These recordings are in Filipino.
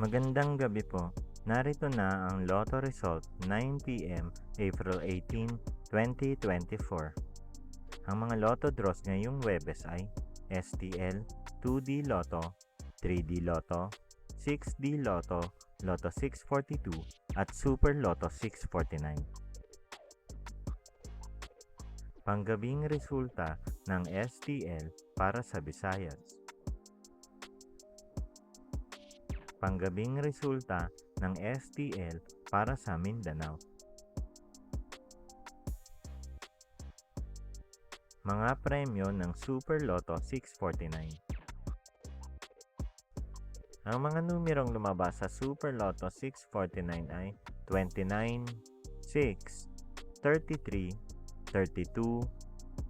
Magandang gabi po. Narito na ang Lotto result 9 p.m. April 18, 2024. Ang mga Lotto draws ngayong Webes ay STL, 2D Lotto, 3D Lotto, 6D Lotto, Lotto 642 at Super Lotto 649. Panggabing resulta ng STL para sa Visayas. Panggabing resulta ng STL para sa Mindanao. Mga premyo ng Super Lotto 649. Ang mga numerong lumabas sa Super Lotto 649 ay 29, 6, 33, 32,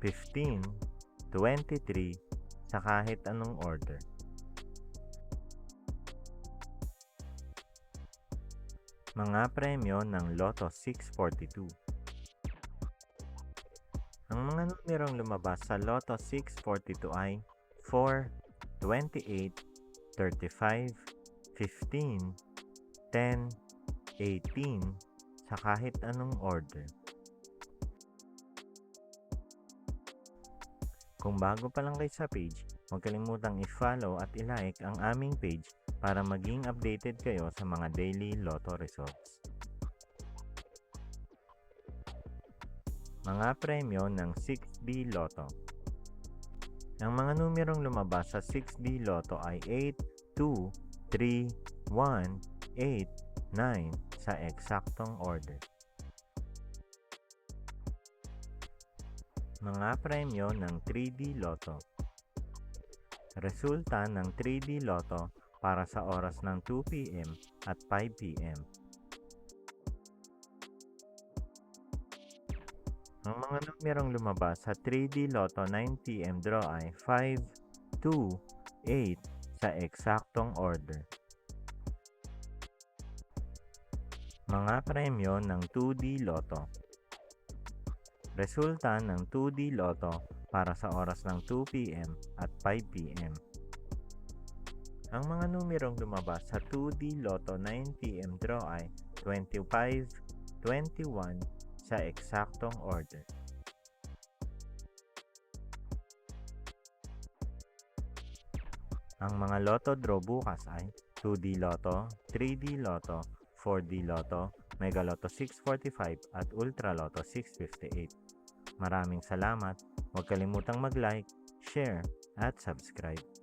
15, 23 sa kahit anong order. Mga premyo ng Lotto 642. Ang mga numerong lumabas sa Lotto 642 ay 4, 28, 35, 15, 10, 18 sa kahit anong order. Kung bago pa lang kayo sa page, huwag kalimutang i-follow at i-like ang aming page para maging updated kayo sa mga daily Lotto results. Mga premyo ng 6D Lotto. Ang mga numerong lumabas sa 6D Lotto ay 8, 2, 3, 1, 8, 9 sa eksaktong order. Mga premyo ng 3D Lotto. Resulta ng 3D Lotto para sa oras ng 2 p.m. at 5 p.m. Ang mga numerong lumabas sa 3D Lotto 9 p.m. draw ay 5, 2, 8 sa eksaktong order. Mga premyo ng 2D Lotto. Resulta ng 2D Lotto para sa oras ng 2 p.m. at 5 p.m. Ang mga numerong lumabas sa 2D Lotto 9 p.m. draw ay 25, 21 sa eksaktong order. Ang mga Lotto draw bukas ay 2D Lotto, 3D Lotto, 4D Lotto, Mega Lotto 645 at Ultra Lotto 658. Maraming salamat. Huwag kalimutang mag-like, share at subscribe.